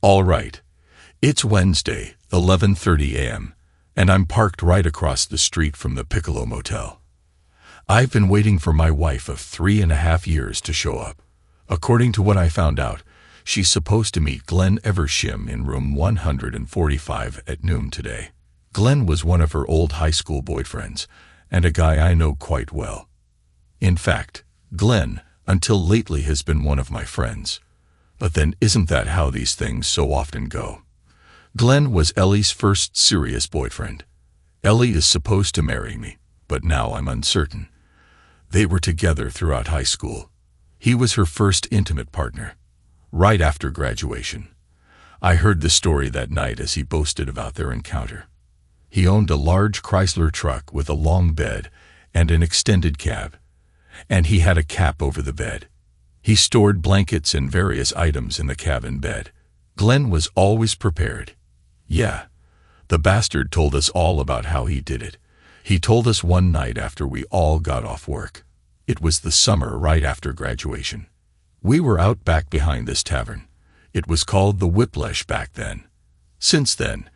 All right. It's Wednesday, 11:30 a.m., and I'm parked right across the street from the Piccolo Motel. I've been waiting for my wife of 3.5 years to show up. According to what I found out, she's supposed to meet Glenn Eversham in room 145 at noon today. Glenn was one of her old high school boyfriends, and a guy I know quite well. In fact, Glenn, until lately, has been one of my friends. But then isn't that how these things so often go? Glenn was Ellie's first serious boyfriend. Ellie is supposed to marry me, but now I'm uncertain. They were together throughout high school. He was her first intimate partner, right after graduation. I heard the story that night as he boasted about their encounter. He owned a large Chrysler truck with a long bed and an extended cab, and he had a cap over the bed. He stored blankets and various items in the cabin bed. Glenn was always prepared. Yeah, the bastard told us all about how he did it. He told us one night after we all got off work. It was the summer right after graduation. We were out back behind this tavern. It was called the Whiplash back then. Since then,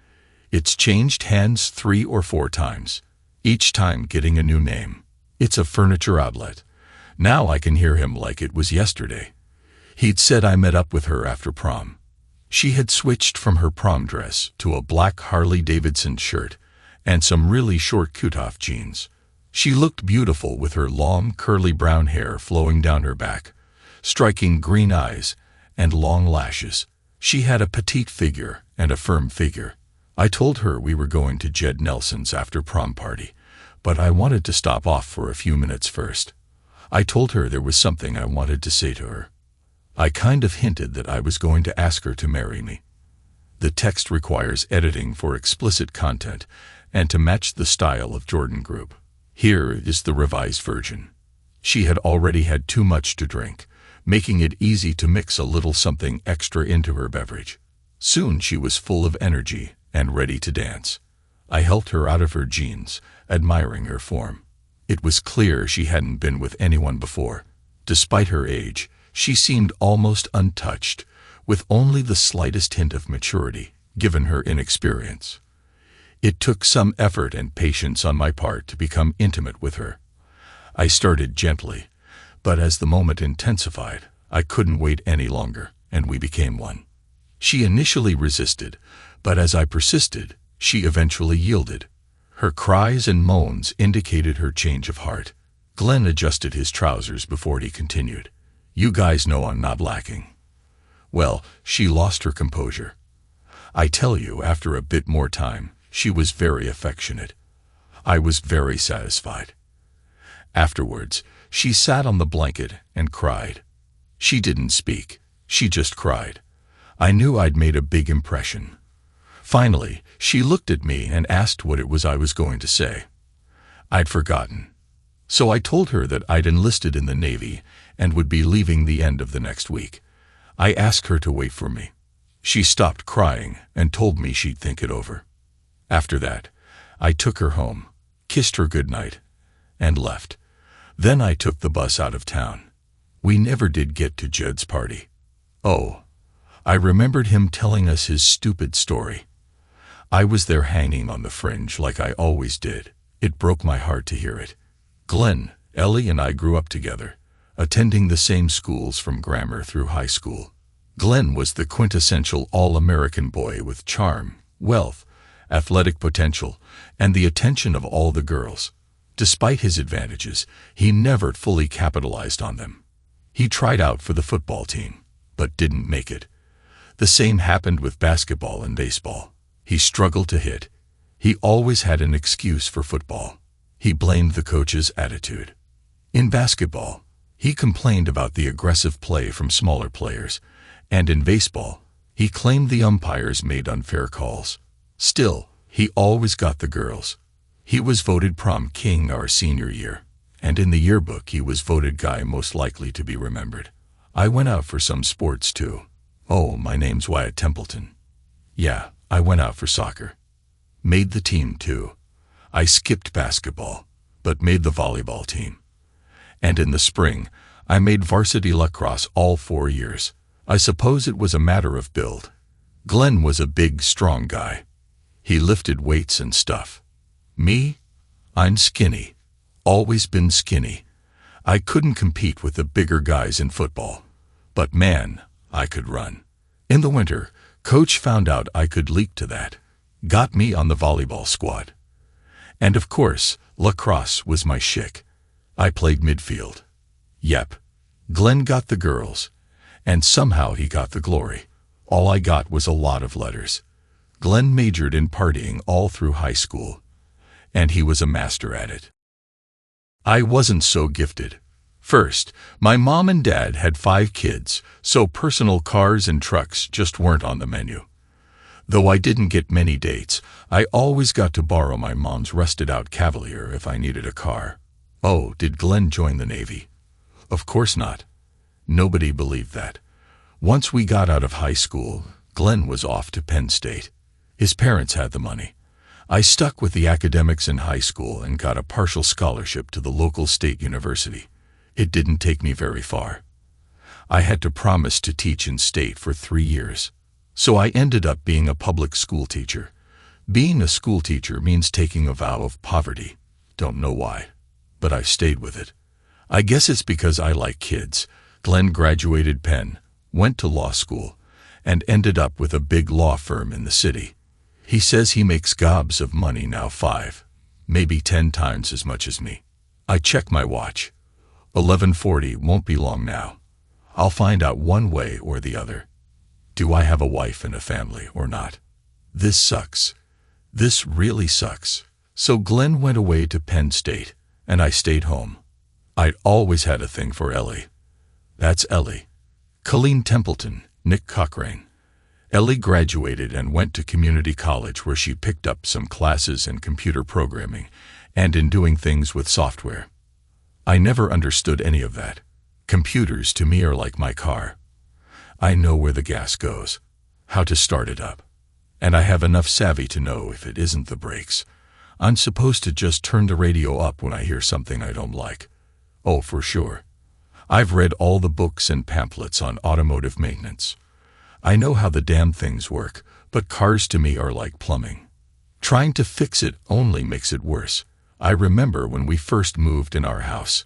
it's changed hands 3 or 4 times, each time getting a new name. It's a furniture outlet. Now I can hear him like it was yesterday. He'd said I met up with her after prom. She had switched from her prom dress to a black Harley-Davidson shirt and some really short cutoff jeans. She looked beautiful with her long, curly brown hair flowing down her back, striking green eyes, and long lashes. She had a petite figure and a firm figure. I told her we were going to Jed Nelson's after prom party, but I wanted to stop off for a few minutes first. I told her there was something I wanted to say to her. I kind of hinted that I was going to ask her to marry me. The text requires editing for explicit content and to match the style of Jordan Group. Here is the revised version. She had already had too much to drink, making it easy to mix a little something extra into her beverage. Soon she was full of energy and ready to dance. I helped her out of her jeans, admiring her form. It was clear she hadn't been with anyone before. Despite her age, she seemed almost untouched, with only the slightest hint of maturity, given her inexperience. It took some effort and patience on my part to become intimate with her. I started gently, but as the moment intensified, I couldn't wait any longer, and we became one. She initially resisted, but as I persisted, she eventually yielded. Her cries and moans indicated her change of heart. Glenn adjusted his trousers before he continued. You guys know I'm not lacking. Well, she lost her composure. I tell you, after a bit more time, she was very affectionate. I was very satisfied. Afterwards, she sat on the blanket and cried. She didn't speak. She just cried. I knew I'd made a big impression. Finally, she looked at me and asked what it was I was going to say. I'd forgotten. So I told her that I'd enlisted in the Navy and would be leaving the end of the next week. I asked her to wait for me. She stopped crying and told me she'd think it over. After that, I took her home, kissed her goodnight, and left. Then I took the bus out of town. We never did get to Jed's party. Oh, I remembered him telling us his stupid story. I was there hanging on the fringe like I always did. It broke my heart to hear it. Glenn, Ellie, and I grew up together, attending the same schools from grammar through high school. Glenn was the quintessential all-American boy with charm, wealth, athletic potential, and the attention of all the girls. Despite his advantages, he never fully capitalized on them. He tried out for the football team, but didn't make it. The same happened with basketball and baseball. He struggled to hit. He always had an excuse for football. He blamed the coach's attitude. In basketball, he complained about the aggressive play from smaller players, and in baseball, he claimed the umpires made unfair calls. Still, he always got the girls. He was voted prom king our senior year, and in the yearbook he was voted guy most likely to be remembered. I went out for some sports too. Oh, my name's Wyatt Templeton. Yeah, I went out for soccer. Made the team too. I skipped basketball, but made the volleyball team. And in the spring, I made varsity lacrosse all 4 years. I suppose it was a matter of build. Glenn was a big, strong guy. He lifted weights and stuff. Me? I'm skinny. Always been skinny. I couldn't compete with the bigger guys in football. But man, I could run. In the winter, Coach found out I could leap to that. Got me on the volleyball squad. And of course, lacrosse was my shtick. I played midfield. Yep. Glenn got the girls. And somehow he got the glory. All I got was a lot of letters. Glenn majored in partying all through high school. And he was a master at it. I wasn't so gifted. First, my mom and dad had 5 kids, so personal cars and trucks just weren't on the menu. Though I didn't get many dates, I always got to borrow my mom's rusted-out Cavalier if I needed a car. Oh, did Glenn join the Navy? Of course not. Nobody believed that. Once we got out of high school, Glenn was off to Penn State. His parents had the money. I stuck with the academics in high school and got a partial scholarship to the local state university. It didn't take me very far. I had to promise to teach in state for 3 years. So I ended up being a public school teacher. Being a school teacher means taking a vow of poverty. Don't know why, but I've stayed with it. I guess it's because I like kids. Glenn graduated Penn, went to law school, and ended up with a big law firm in the city. He says he makes gobs of money now, 5, maybe 10 times as much as me. I check my watch. 11:40 won't be long now. I'll find out one way or the other. Do I have a wife and a family or not? This sucks. This really sucks. So Glenn went away to Penn State, and I stayed home. I'd always had a thing for Ellie. That's Ellie. Colleen Templeton, Nick Cochrane. Ellie graduated and went to community college where she picked up some classes in computer programming and in doing things with software. I never understood any of that. Computers to me are like my car. I know where the gas goes, how to start it up, and I have enough savvy to know if it isn't the brakes. I'm supposed to just turn the radio up when I hear something I don't like. Oh, for sure. I've read all the books and pamphlets on automotive maintenance. I know how the damn things work, but cars to me are like plumbing. Trying to fix it only makes it worse. I remember when we first moved in our house.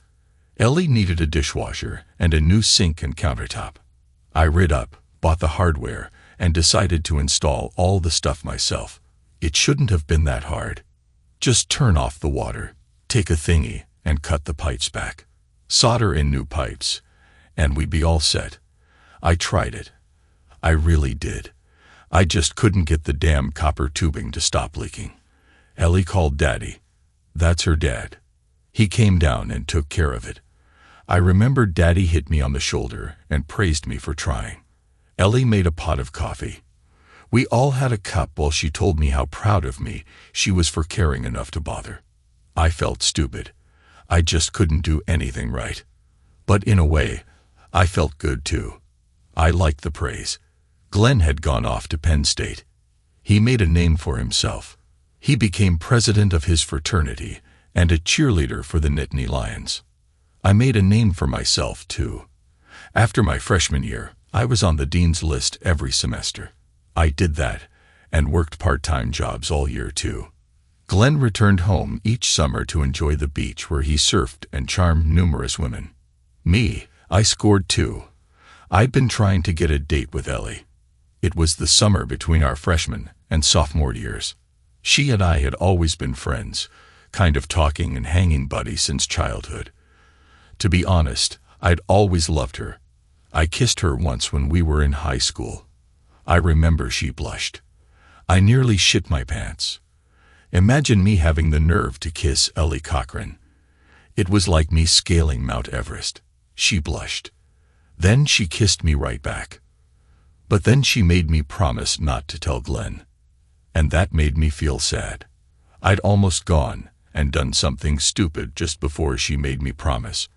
Ellie needed a dishwasher and a new sink and countertop. I read up, bought the hardware, and decided to install all the stuff myself. It shouldn't have been that hard. Just turn off the water, take a thingy, and cut the pipes back. Solder in new pipes, and we'd be all set. I tried it. I really did. I just couldn't get the damn copper tubing to stop leaking. Ellie called Daddy. That's her dad. He came down and took care of it. I remember Daddy hit me on the shoulder and praised me for trying. Ellie made a pot of coffee. We all had a cup while she told me how proud of me she was for caring enough to bother. I felt stupid. I just couldn't do anything right. But in a way, I felt good too. I liked the praise. Glenn had gone off to Penn State. He made a name for himself. He became president of his fraternity and a cheerleader for the Nittany Lions. I made a name for myself, too. After my freshman year, I was on the dean's list every semester. I did that and worked part-time jobs all year, too. Glenn returned home each summer to enjoy the beach where he surfed and charmed numerous women. Me, I scored too. I'd been trying to get a date with Ellie. It was the summer between our freshman and sophomore years. She and I had always been friends, kind of talking and hanging buddies since childhood. To be honest, I'd always loved her. I kissed her once when we were in high school. I remember she blushed. I nearly shit my pants. Imagine me having the nerve to kiss Ellie Cochrane. It was like me scaling Mount Everest. She blushed. Then she kissed me right back. But then she made me promise not to tell Glenn. And that made me feel sad. I'd almost gone and done something stupid just before she made me promise.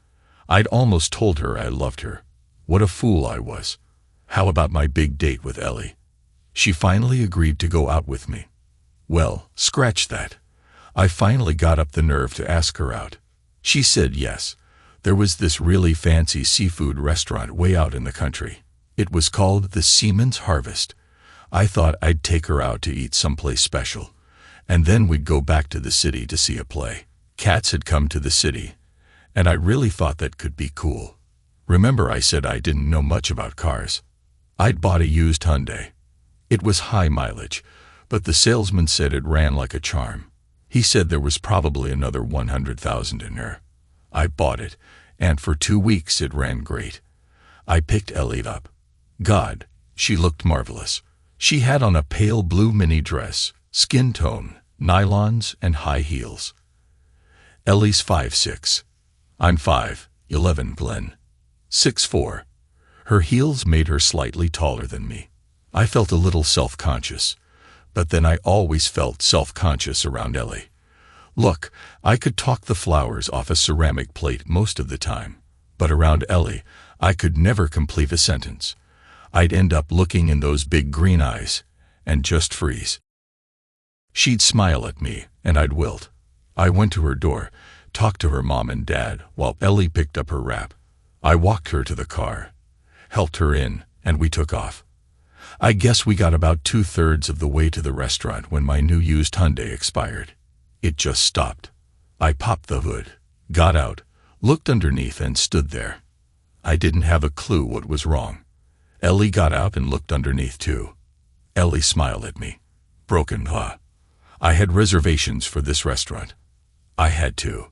I'd almost told her I loved her. What a fool I was. How about my big date with Ellie? She finally agreed to go out with me. Well, scratch that. I finally got up the nerve to ask her out. She said yes. There was this really fancy seafood restaurant way out in the country. It was called the Seaman's Harvest. I thought I'd take her out to eat someplace special, and then we'd go back to the city to see a play. Cats had come to the city, and I really thought that could be cool. Remember I said I didn't know much about cars. I'd bought a used Hyundai. It was high mileage, but the salesman said it ran like a charm. He said there was probably another 100,000 in her. I bought it, and for 2 weeks it ran great. I picked Ellie up. God, she looked marvelous. She had on a pale blue mini dress, skin tone, nylons, and high heels. Ellie's 5'6". I'm 5'11", Glenn. 6'4". Her heels made her slightly taller than me. I felt a little self-conscious, but then I always felt self-conscious around Ellie. Look, I could talk the flowers off a ceramic plate most of the time, but around Ellie, I could never complete a sentence. I'd end up looking in those big green eyes and just freeze. She'd smile at me, and I'd wilt. I went to her door, talked to her mom and dad while Ellie picked up her wrap. I walked her to the car, helped her in, and we took off. I guess we got about 2/3 of the way to the restaurant when my new used Hyundai expired. It just stopped. I popped the hood, got out, looked underneath, and stood there. I didn't have a clue what was wrong. Ellie got out and looked underneath too. Ellie smiled at me. Broken jaw. I had reservations for this restaurant. I had to.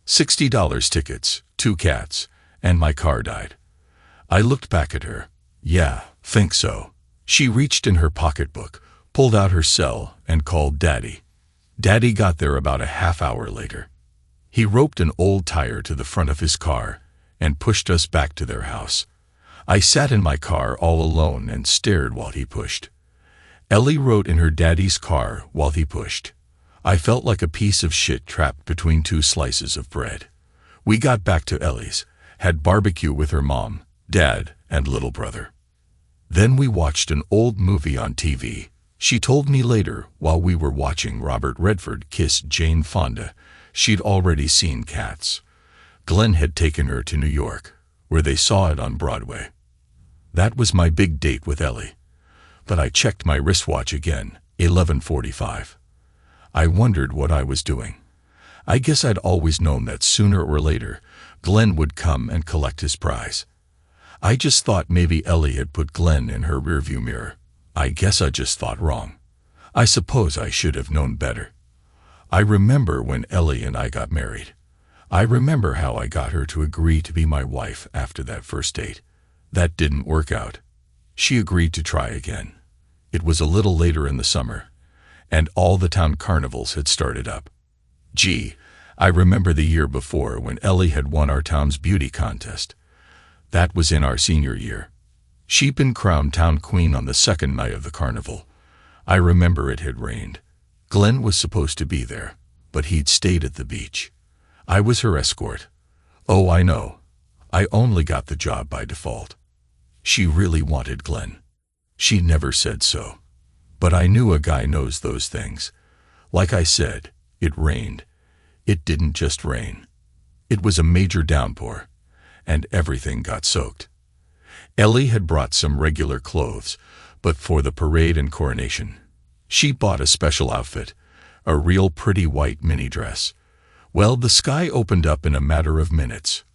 $60 tickets, 2 cats, and my car died. I looked back at her. Yeah, think so. She reached in her pocketbook, pulled out her cell, and called Daddy. Daddy got there about a half hour later. He roped an old tire to the front of his car and pushed us back to their house. I sat in my car all alone and stared while he pushed. Ellie wrote in her daddy's car while he pushed. I felt like a piece of shit trapped between 2 slices of bread. We got back to Ellie's, had barbecue with her mom, dad, and little brother. Then we watched an old movie on TV. She told me later, while we were watching Robert Redford kiss Jane Fonda, she'd already seen Cats. Glenn had taken her to New York, where they saw it on Broadway. That was my big date with Ellie. But I checked my wristwatch again, 11:45. I wondered what I was doing. I guess I'd always known that sooner or later, Glenn would come and collect his prize. I just thought maybe Ellie had put Glenn in her rearview mirror. I guess I just thought wrong. I suppose I should have known better. I remember when Ellie and I got married. I remember how I got her to agree to be my wife after that first date. That didn't work out. She agreed to try again. It was a little later in the summer, and all the town carnivals had started up. Gee, I remember the year before when Ellie had won our town's beauty contest. That was in our senior year. She'd been crowned town queen on the second night of the carnival. I remember it had rained. Glenn was supposed to be there, but he'd stayed at the beach. I was her escort. Oh, I know. I only got the job by default. She really wanted Glenn. She never said so. But I knew a guy knows those things. Like I said, it rained. It didn't just rain. It was a major downpour, and everything got soaked. Ellie had brought some regular clothes, but for the parade and coronation, she bought a special outfit, a real pretty white mini dress. Well, the sky opened up in a matter of minutes.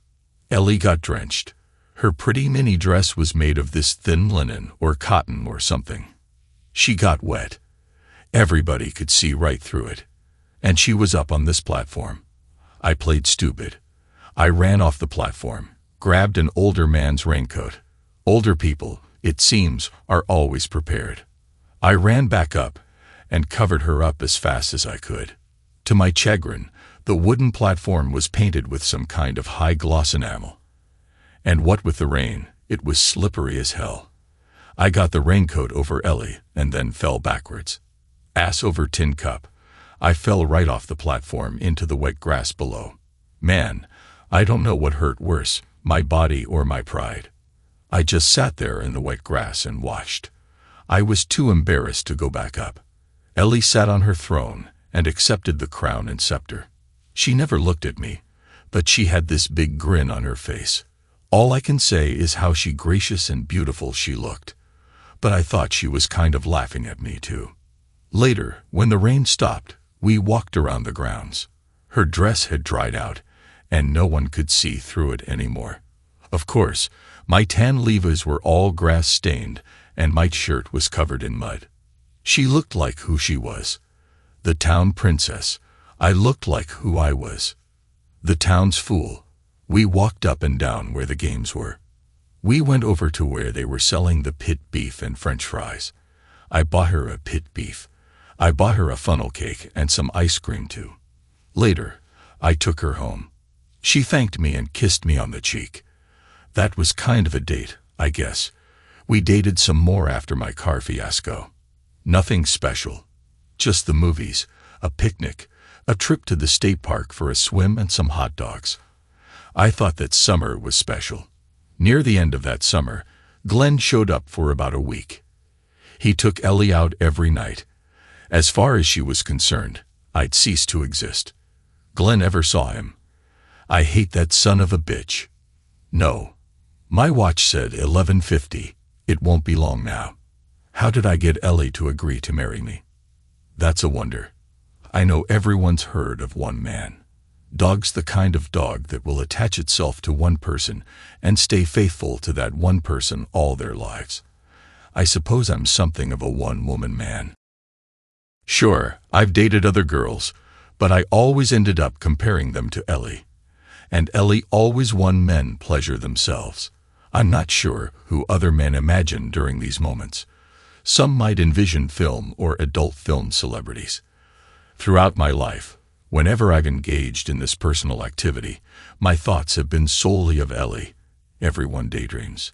Ellie got drenched. Her pretty mini dress was made of this thin linen or cotton or something. She got wet. Everybody could see right through it. And she was up on this platform. I played stupid. I ran off the platform, grabbed an older man's raincoat. Older people, it seems, are always prepared. I ran back up and covered her up as fast as I could. To my chagrin, the wooden platform was painted with some kind of high-gloss enamel. And what with the rain, it was slippery as hell. I got the raincoat over Ellie and then fell backwards. Ass over tin cup. I fell right off the platform into the wet grass below. Man, I don't know what hurt worse, my body or my pride. I just sat there in the wet grass and watched. I was too embarrassed to go back up. Ellie sat on her throne and accepted the crown and scepter. She never looked at me, but she had this big grin on her face. All I can say is how gracious and beautiful she looked. but I thought she was kind of laughing at me too. Later, when the rain stopped, we walked around the grounds. Her dress had dried out, and no one could see through it anymore. Of course, my tan levis were all grass-stained, and my shirt was covered in mud. She looked like who she was. The town princess. I looked like who I was. The town's fool. We walked up and down where the games were. We went over to where they were selling the pit beef and French fries. I bought her a pit beef. I bought her a funnel cake and some ice cream too. Later, I took her home. She thanked me and kissed me on the cheek. That was kind of a date, I guess. We dated some more after my car fiasco. Nothing special. Just the movies, a picnic, a trip to the state park for a swim and some hot dogs. I thought that summer was special. Near the end of that summer, Glenn showed up for about a week. He took Ellie out every night. As far as she was concerned, I'd ceased to exist. Glenn ever saw him. I hate that son of a bitch. No. My watch said 11:50. It won't be long now. How did I get Ellie to agree to marry me? That's a wonder. I know everyone's heard of one man. Dog's the kind of dog that will attach itself to one person and stay faithful to that one person all their lives. I suppose I'm something of a one-woman man. Sure, I've dated other girls, but I always ended up comparing them to Ellie. And Ellie always won men pleasure themselves. I'm not sure who other men imagine during these moments. Some might envision film or adult film celebrities. Throughout my life, whenever I've engaged in this personal activity, my thoughts have been solely of Ellie. Everyone daydreams.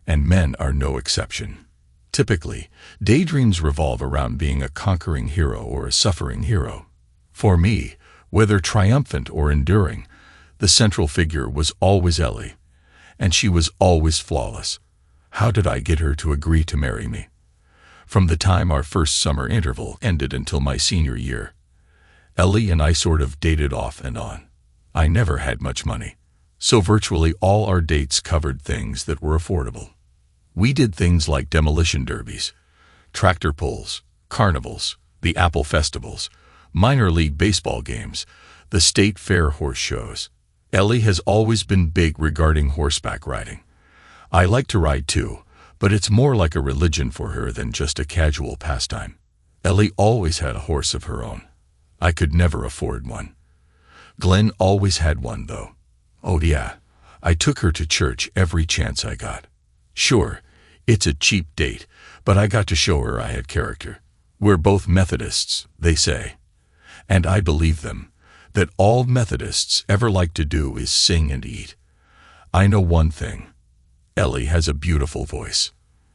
And men are no exception. Typically, daydreams revolve around being a conquering hero or a suffering hero. For me, whether triumphant or enduring, the central figure was always Ellie, and she was always flawless. How did I get her to agree to marry me? From the time our first summer interval ended until my senior year, Ellie and I sort of dated off and on. I never had much money, so virtually all our dates covered things that were affordable. We did things like demolition derbies, tractor pulls, carnivals, the apple festivals, minor league baseball games, the state fair horse shows. Ellie has always been big regarding horseback riding. I like to ride too, but it's more like a religion for her than just a casual pastime. Ellie always had a horse of her own. I could never afford one. Glenn always had one, though. Oh yeah, I took her to church every chance I got. Sure, it's a cheap date, but I got to show her I had character. We're both Methodists, they say. And I believe them, that all Methodists ever like to do is sing and eat. I know one thing. Ellie has a beautiful voice.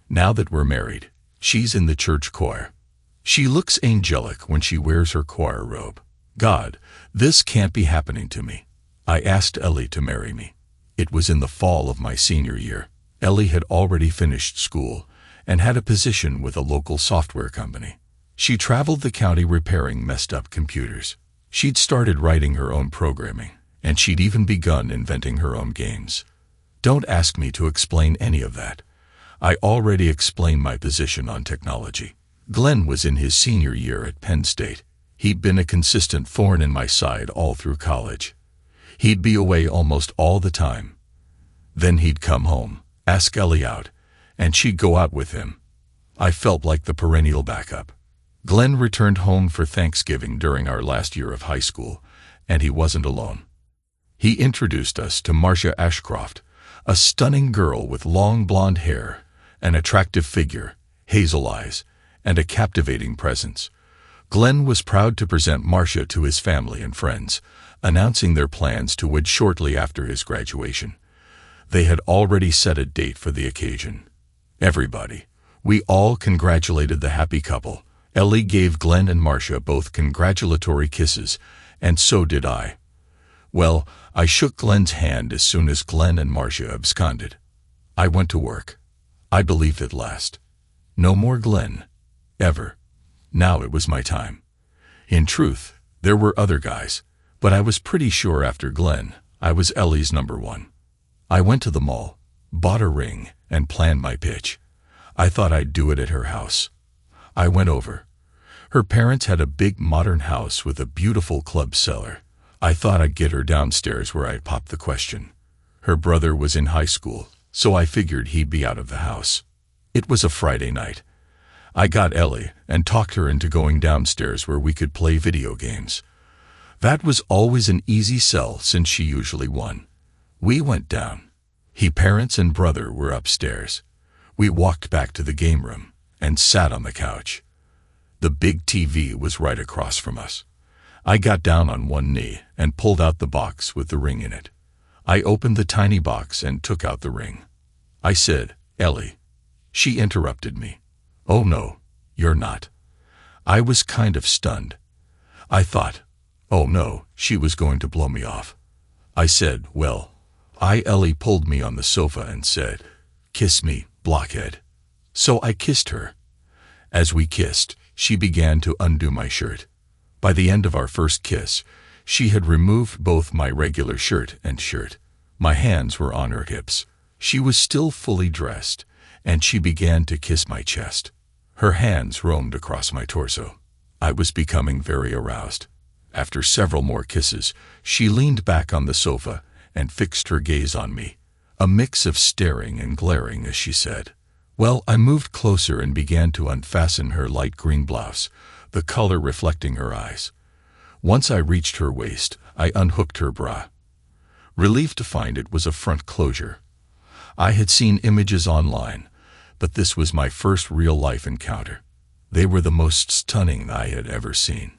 Now that we're married, she's in the church choir. She looks angelic when she wears her choir robe. God, this can't be happening to me. I asked Ellie to marry me. It was in the fall of my senior year. Ellie had already finished school and had a position with a local software company. She traveled the county repairing messed-up computers. She'd started writing her own programming, and she'd even begun inventing her own games. Don't ask me to explain any of that. I already explained my position on technology. Glenn was in his senior year at Penn State. He'd been a consistent thorn in my side all through college. He'd be away almost all the time. Then he'd come home, ask Ellie out, and she'd go out with him. I felt like the perennial backup. Glenn returned home for Thanksgiving during our last year of high school, and he wasn't alone. He introduced us to Marcia Ashcroft, a stunning girl with long blonde hair, an attractive figure, hazel eyes, and a captivating presence. Glenn was proud to present Marcia to his family and friends, announcing their plans to wed shortly after his graduation. They had already set a date for the occasion. Everybody, we all congratulated the happy couple. Ellie gave Glenn and Marcia both congratulatory kisses, and so did I. Well, I shook Glenn's hand as soon as Glenn and Marcia absconded. I went to work. I believed at last. No more Glenn. Ever. Now it was my time. In truth, there were other guys, but I was pretty sure after Glenn, I was Ellie's number one. I went to the mall, bought a ring, and planned my pitch. I thought I'd do it at her house. I went over. Her parents had a big modern house with a beautiful club cellar. I thought I'd get her downstairs where I'd pop the question. Her brother was in high school, so I figured he'd be out of the house. It was a Friday night. I got Ellie and talked her into going downstairs where we could play video games. That was always an easy sell since she usually won. We went down. Her parents and brother were upstairs. We walked back to the game room and sat on the couch. The big TV was right across from us. I got down on one knee and pulled out the box with the ring in it. I opened the tiny box and took out the ring. I said, "Ellie." She interrupted me. "Oh no, you're not." I was kind of stunned. I thought, oh no, she was going to blow me off. I said, "Well." Ellie pulled me on the sofa and said, "Kiss me, blockhead." So I kissed her. As we kissed, she began to undo my shirt. By the end of our first kiss, she had removed both my regular shirt and shirt. My hands were on her hips. She was still fully dressed, and she began to kiss my chest. Her hands roamed across my torso. I was becoming very aroused. After several more kisses, she leaned back on the sofa and fixed her gaze on me, a mix of staring and glaring as she said, "Well," I moved closer and began to unfasten her light green blouse, the color reflecting her eyes. Once I reached her waist, I unhooked her bra. Relieved to find it was a front closure. I had seen images online, but this was my first real-life encounter. They were the most stunning I had ever seen.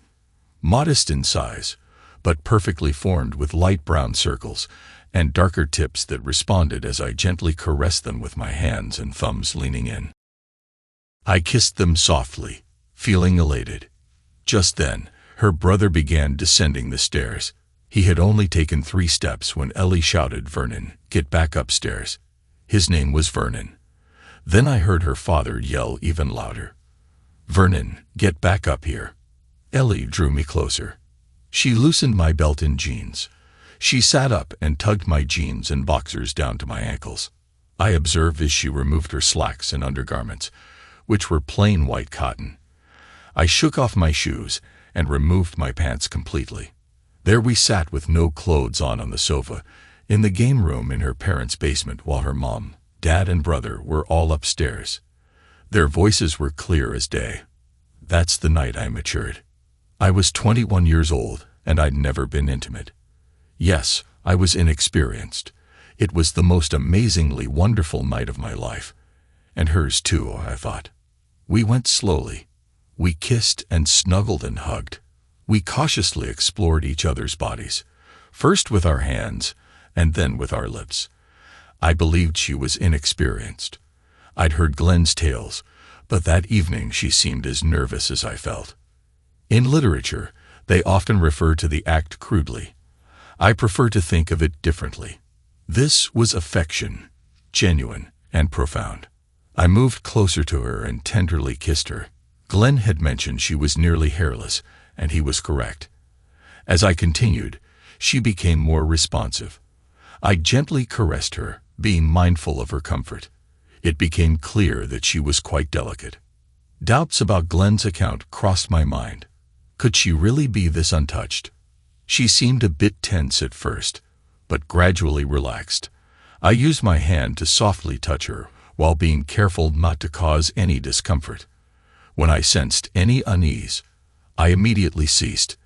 Modest in size, but perfectly formed with light brown circles and darker tips that responded as I gently caressed them with my hands and thumbs leaning in. I kissed them softly, feeling elated. Just then, her brother began descending the stairs. He had only taken 3 steps when Ellie shouted, "Vernon, get back upstairs." His name was Vernon. Then I heard her father yell even louder, "Vernon, get back up here." Ellie drew me closer. She loosened my belt and jeans. She sat up and tugged my jeans and boxers down to my ankles. I observed as she removed her slacks and undergarments, which were plain white cotton. I shook off my shoes and removed my pants completely. There we sat with no clothes on the sofa, in the game room in her parents' basement, while her mom, dad, and brother were all upstairs. Their voices were clear as day. That's the night I matured. I was 21 years old, and I'd never been intimate. Yes, I was inexperienced. It was the most amazingly wonderful night of my life. And hers too, I thought. We went slowly. We kissed and snuggled and hugged. We cautiously explored each other's bodies, first with our hands, and then with our lips. I believed she was inexperienced. I'd heard Glenn's tales, but that evening she seemed as nervous as I felt. In literature, they often refer to the act crudely. I prefer to think of it differently. This was affection, genuine and profound. I moved closer to her and tenderly kissed her. Glenn had mentioned she was nearly hairless, and he was correct. As I continued, she became more responsive. I gently caressed her, being mindful of her comfort. It became clear that she was quite delicate. Doubts about Glenn's account crossed my mind. Could she really be this untouched? She seemed a bit tense at first, but gradually relaxed. I used my hand to softly touch her, while being careful not to cause any discomfort. When I sensed any unease, I immediately ceased.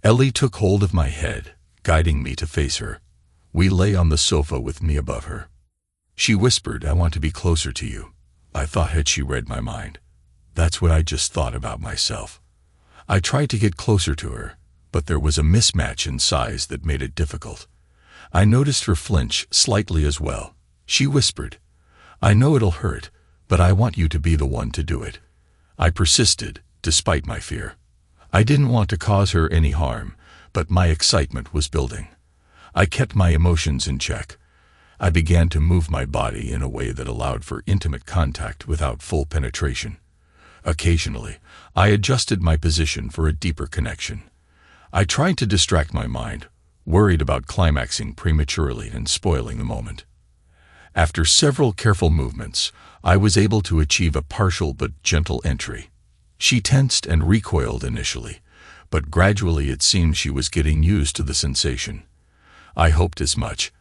Ellie took hold of my head, guiding me to face her. We lay on the sofa with me above her. She whispered, "I want to be closer to you." I thought, had she read my mind? That's what I just thought about myself. I tried to get closer to her, but there was a mismatch in size that made it difficult. I noticed her flinch slightly as well. She whispered, "I know it'll hurt, but I want you to be the one to do it." I persisted, despite my fear. I didn't want to cause her any harm, but my excitement was building. I kept my emotions in check. I began to move my body in a way that allowed for intimate contact without full penetration. Occasionally, I adjusted my position for a deeper connection. I tried to distract my mind, worried about climaxing prematurely and spoiling the moment. After several careful movements, I was able to achieve a partial but gentle entry. She tensed and recoiled initially, but gradually it seemed she was getting used to the sensation. I hoped as much.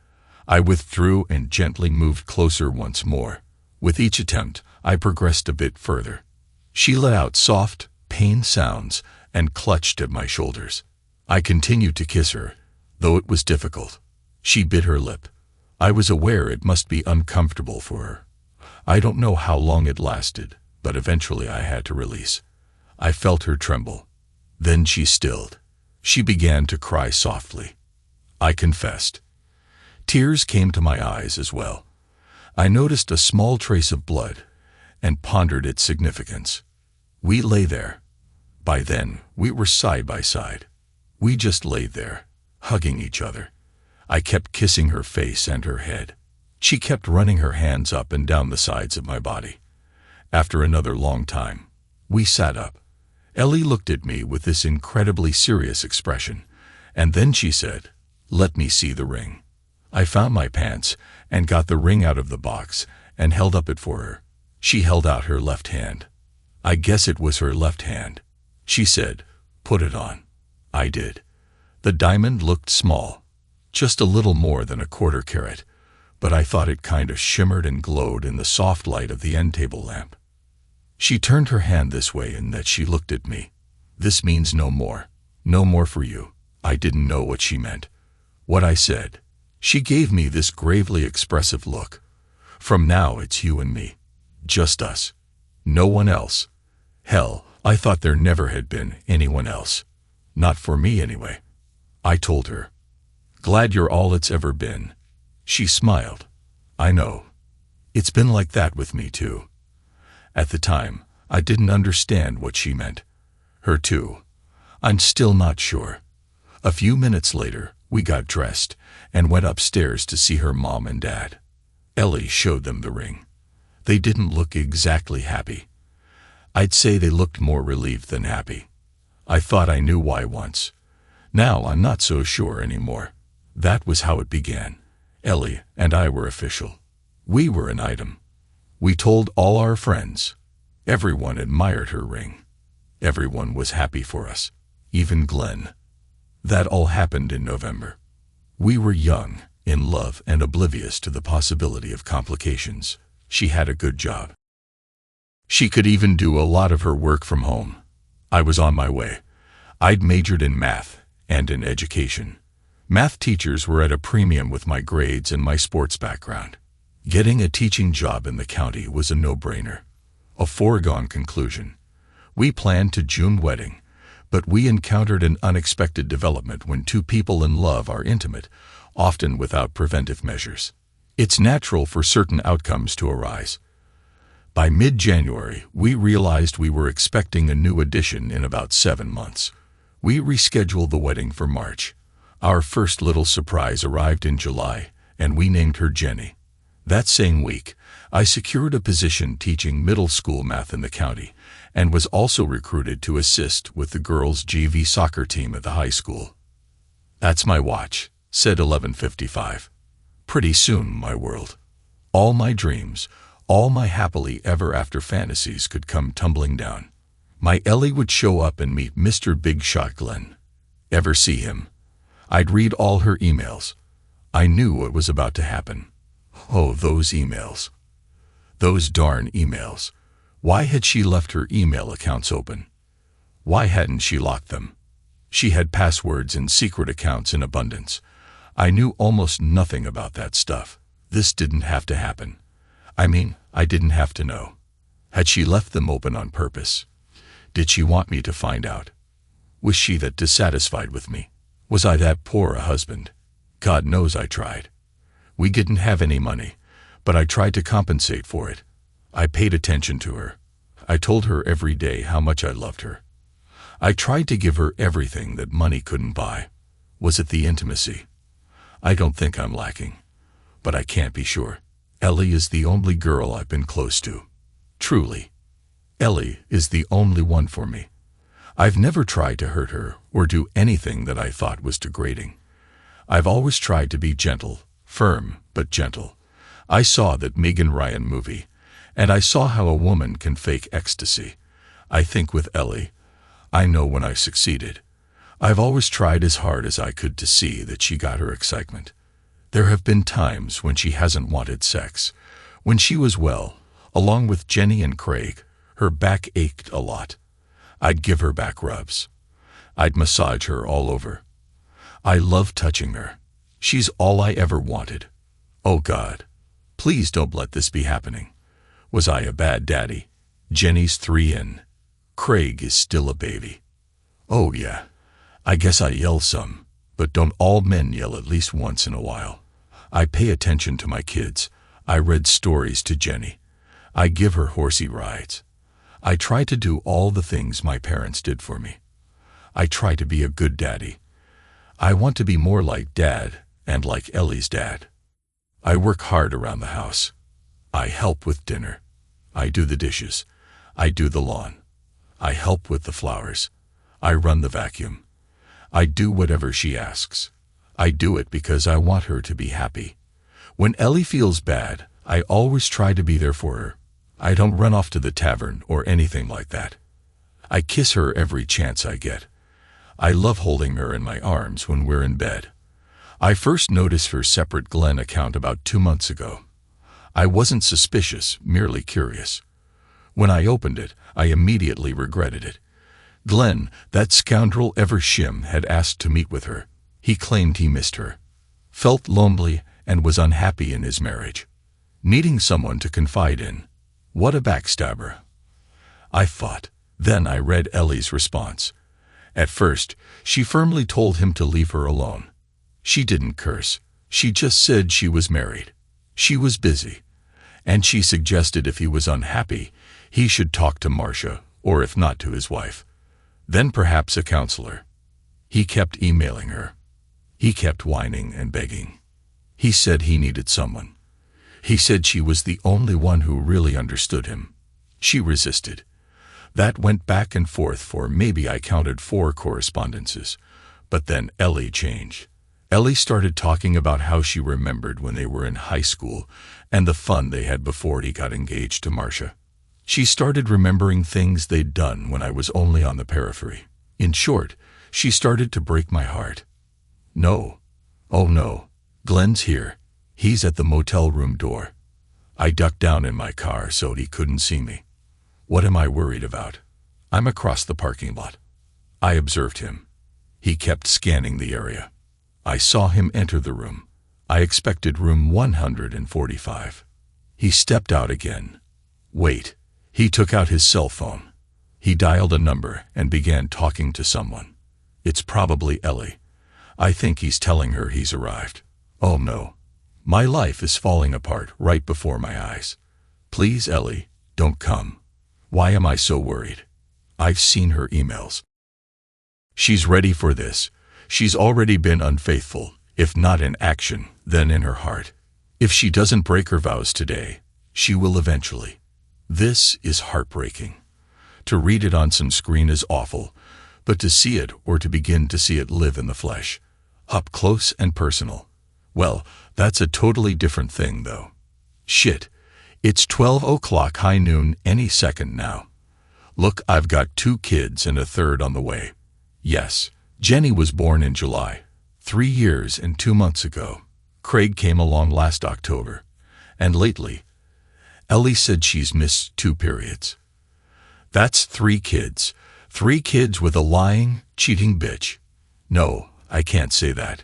I withdrew and gently moved closer once more. With each attempt, I progressed a bit further. She let out soft, pain sounds and clutched at my shoulders. I continued to kiss her, though it was difficult. She bit her lip. I was aware it must be uncomfortable for her. I don't know how long it lasted, but eventually I had to release. I felt her tremble. Then she stilled. She began to cry softly. I confessed. Tears came to my eyes as well. I noticed a small trace of blood and pondered its significance. We lay there. By then, we were side by side. We just laid there, hugging each other. I kept kissing her face and her head. She kept running her hands up and down the sides of my body. After another long time, we sat up. Ellie looked at me with this incredibly serious expression, and then she said, "Let me see the ring." I found my pants and got the ring out of the box and held up it for her. She held out her left hand. I guess it was her left hand. She said, "Put it on." I did. The diamond looked small, just a little more than a quarter carat, but I thought it kind of shimmered and glowed in the soft light of the end table lamp. She turned her hand this way and that she looked at me. "This means no more. No more for you." I didn't know what she meant. What I said. She gave me this gravely expressive look. "From now it's you and me. Just us. No one else." Hell, I thought there never had been anyone else. Not for me anyway. I told her. "Glad you're all it's ever been." She smiled. "I know. It's been like that with me too." At the time, I didn't understand what she meant. Her too. I'm still not sure. A few minutes later, we got dressed and went upstairs to see her mom and dad. Ellie showed them the ring. They didn't look exactly happy. I'd say they looked more relieved than happy. I thought I knew why once. Now I'm not so sure anymore. That was how it began. Ellie and I were official. We were an item. We told all our friends. Everyone admired her ring. Everyone was happy for us. Even Glenn. That all happened in November. We were young, in love, and oblivious to the possibility of complications. She had a good job. She could even do a lot of her work from home. I was on my way. I'd majored in math and in education. Math teachers were at a premium with my grades and my sports background. Getting a teaching job in the county was a no-brainer. A foregone conclusion. We planned to June wedding, but we encountered an unexpected development when two people in love are intimate, often without preventive measures. It's natural for certain outcomes to arise. By mid-January, we realized we were expecting a new addition in about 7 months. We rescheduled the wedding for March. Our first little surprise arrived in July, and we named her Jenny. That same week, I secured a position teaching middle school math in the county, and was also recruited to assist with the girls' JV soccer team at the high school. "That's my watch," said 11:55. Pretty soon, my world. All my dreams, all my happily ever after fantasies could come tumbling down. My Ellie would show up and meet Mr. Big Shot Glenn. Ever see him? I'd read all her emails. I knew what was about to happen. Oh, those emails. Those darn emails. Why had she left her email accounts open? Why hadn't she locked them? She had passwords and secret accounts in abundance. I knew almost nothing about that stuff. This didn't have to happen. I mean, I didn't have to know. Had she left them open on purpose? Did she want me to find out? Was she that dissatisfied with me? Was I that poor a husband? God knows I tried. We didn't have any money, but I tried to compensate for it. I paid attention to her. I told her every day how much I loved her. I tried to give her everything that money couldn't buy. Was it the intimacy? I don't think I'm lacking, but I can't be sure. Ellie is the only girl I've been close to. Truly. Ellie is the only one for me. I've never tried to hurt her or do anything that I thought was degrading. I've always tried to be gentle, firm, but gentle. I saw that Megan Ryan movie, and I saw how a woman can fake ecstasy. I think with Ellie, I know when I succeeded. I've always tried as hard as I could to see that she got her excitement. There have been times when she hasn't wanted sex. When she was well, along with Jenny and Craig, her back ached a lot. I'd give her back rubs. I'd massage her all over. I love touching her. She's all I ever wanted. Oh God, please don't let this be happening. Was I a bad daddy? Jenny's 3 in. Craig is still a baby. Oh yeah, I guess I yell some, but don't all men yell at least once in a while? I pay attention to my kids. I read stories to Jenny. I give her horsey rides. I try to do all the things my parents did for me. I try to be a good daddy. I want to be more like Dad and like Ellie's dad. I work hard around the house. I help with dinner. I do the dishes. I do the lawn. I help with the flowers. I run the vacuum. I do whatever she asks. I do it because I want her to be happy. When Ellie feels bad, I always try to be there for her. I don't run off to the tavern or anything like that. I kiss her every chance I get. I love holding her in my arms when we're in bed. I first noticed her separate Glenn account about 2 months ago. I wasn't suspicious, merely curious. When I opened it, I immediately regretted it. Glenn, that scoundrel Eversham, had asked to meet with her. He claimed he missed her, felt lonely, and was unhappy in his marriage. Needing someone to confide in. What a backstabber. I thought. Then I read Ellie's response. At first, she firmly told him to leave her alone. She didn't curse. She just said she was married. She was busy. And she suggested if he was unhappy, he should talk to Marcia, or if not to his wife, then perhaps a counselor. He kept emailing her. He kept whining and begging. He said he needed someone. He said she was the only one who really understood him. She resisted. That went back and forth for maybe I counted 4 correspondences. But then Ellie changed. Ellie started talking about how she remembered when they were in high school and the fun they had before he got engaged to Marcia. She started remembering things they'd done when I was only on the periphery. In short, she started to break my heart. No. Oh no. Glenn's here. He's at the motel room door. I ducked down in my car so he couldn't see me. What am I worried about? I'm across the parking lot. I observed him. He kept scanning the area. I saw him enter the room. I expected room 145. He stepped out again. Wait. He took out his cell phone. He dialed a number and began talking to someone. It's probably Ellie. I think he's telling her he's arrived. Oh no. My life is falling apart right before my eyes. Please, Ellie, don't come. Why am I so worried? I've seen her emails. She's ready for this. She's already been unfaithful, if not in action, then in her heart. If she doesn't break her vows today, she will eventually. This is heartbreaking. To read it on some screen is awful, but to see it or to begin to see it live in the flesh, up close and personal, well, that's a totally different thing though. Shit, it's 12 o'clock high noon any second now. Look, I've got 2 kids and a third on the way. Yes, Jenny was born in July, 3 years and 2 months ago. Craig came along last October, and lately, Ellie said she's missed 2 periods. That's 3 kids. 3 kids with a lying, cheating bitch. No, I can't say that.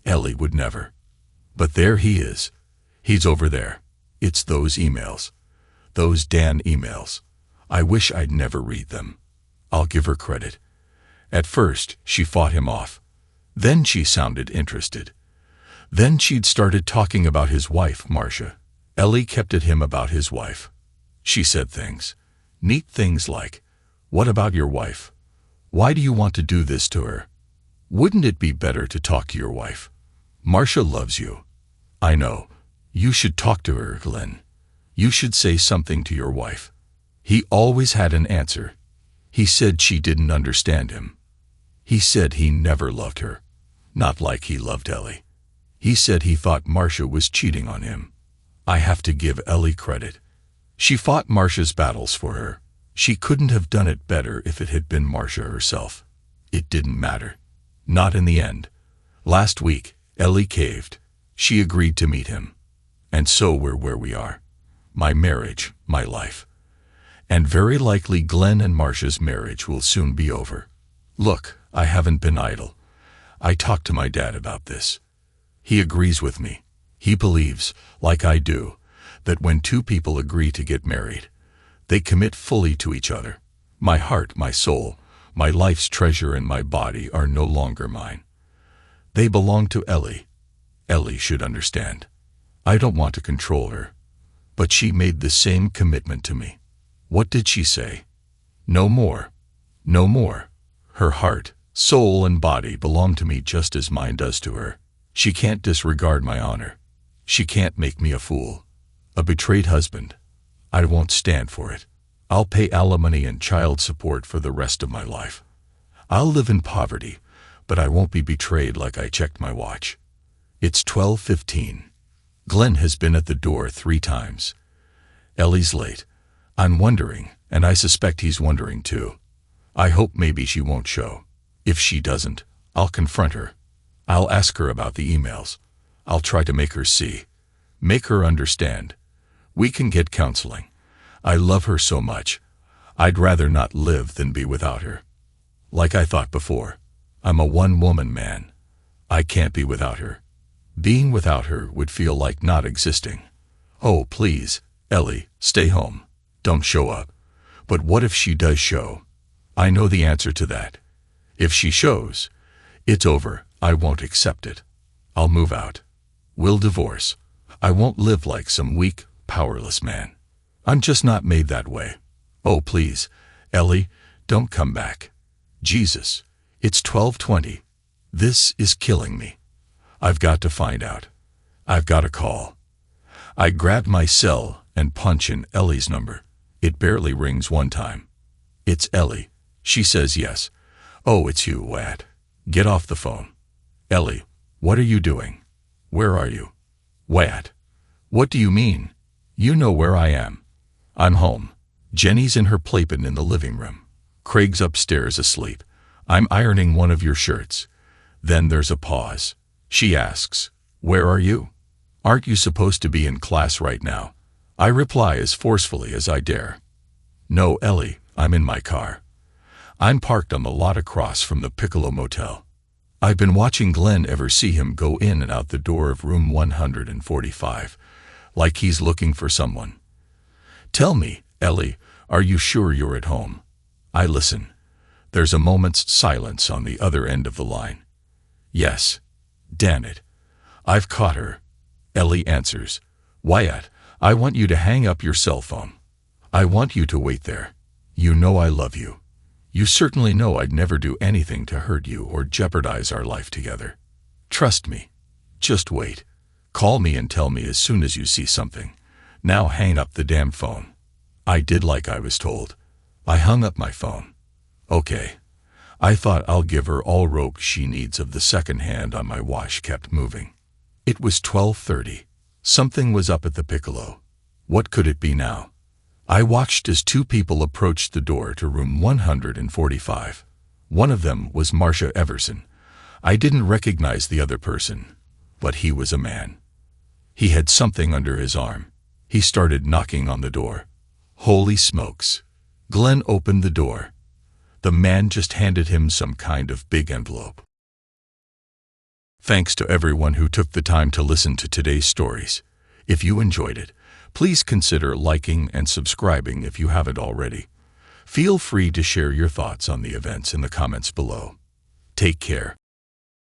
Ellie would never. But there he is. He's over there. It's those emails. Those damn emails. I wish I'd never read them. I'll give her credit. At first, she fought him off. Then she sounded interested. Then she'd started talking about his wife, Marcia. Ellie kept at him about his wife. She said things. Neat things like, "What about your wife? Why do you want to do this to her? Wouldn't it be better to talk to your wife? Marcia loves you. I know. You should talk to her, Glenn. You should say something to your wife." He always had an answer. He said she didn't understand him. He said he never loved her. Not like he loved Ellie. He said he thought Marcia was cheating on him. I have to give Ellie credit. She fought Marcia's battles for her. She couldn't have done it better if it had been Marcia herself. It didn't matter. Not in the end. Last week, Ellie caved. She agreed to meet him. And so we're where we are. My marriage, my life. And very likely Glenn and Marcia's marriage will soon be over. Look, I haven't been idle. I talked to my dad about this. He agrees with me. He believes, like I do, that when two people agree to get married, they commit fully to each other. My heart, my soul, my life's treasure and my body are no longer mine. They belong to Ellie. Ellie should understand. I don't want to control her. But she made the same commitment to me. What did she say? No more. No more. Her heart, soul, and body belong to me just as mine does to her. She can't disregard my honor. She can't make me a fool. A betrayed husband. I won't stand for it. I'll pay alimony and child support for the rest of my life. I'll live in poverty, but I won't be betrayed like I checked my watch. It's 12:15. Glenn has been at the door 3 times. Ellie's late. I'm wondering, and I suspect he's wondering too. I hope maybe she won't show. If she doesn't, I'll confront her. I'll ask her about the emails. I'll try to make her see. Make her understand. We can get counseling. I love her so much. I'd rather not live than be without her. Like I thought before, I'm a one-woman man. I can't be without her. Being without her would feel like not existing. Oh, please, Ellie, stay home. Don't show up. But what if she does show? I know the answer to that. If she shows, it's over. I won't accept it. I'll move out. We'll divorce. I won't live like some weak, powerless man. I'm just not made that way. Oh, please, Ellie, don't come back. Jesus, it's 12:20. This is killing me. I've got to find out. I've got to call. I grabbed my cell and punch in Ellie's number. It barely rings one time. It's Ellie. She says yes. Oh, it's you, Wat. Get off the phone. Ellie, what are you doing? Where are you? Wat. What do you mean? You know where I am. I'm home. Jenny's in her playpen in the living room. Craig's upstairs asleep. I'm ironing one of your shirts. Then there's a pause. She asks, where are you? Aren't you supposed to be in class right now? I reply as forcefully as I dare. No, Ellie, I'm in my car. I'm parked on the lot across from the Piccolo Motel. I've been watching Glenn ever see him go in and out the door of room 145, like he's looking for someone. Tell me, Ellie, are you sure you're at home? I listen. There's a moment's silence on the other end of the line. Yes. Damn it. I've caught her. Ellie answers. Wyatt, I want you to hang up your cell phone. I want you to wait there. You know I love you. You certainly know I'd never do anything to hurt you or jeopardize our life together. Trust me. Just wait. Call me and tell me as soon as you see something. Now hang up the damn phone. I did like I was told. I hung up my phone. Okay. I thought I'll give her all rope she needs of the second hand on my watch kept moving. It was 12:30. Something was up at the Piccolo. What could it be now? I watched as 2 people approached the door to room 145. One of them was Marcia Everson. I didn't recognize the other person, but he was a man. He had something under his arm. He started knocking on the door. Holy smokes. Glenn opened the door. The man just handed him some kind of big envelope. Thanks to everyone who took the time to listen to today's stories. If you enjoyed it, please consider liking and subscribing if you haven't already. Feel free to share your thoughts on the events in the comments below. Take care.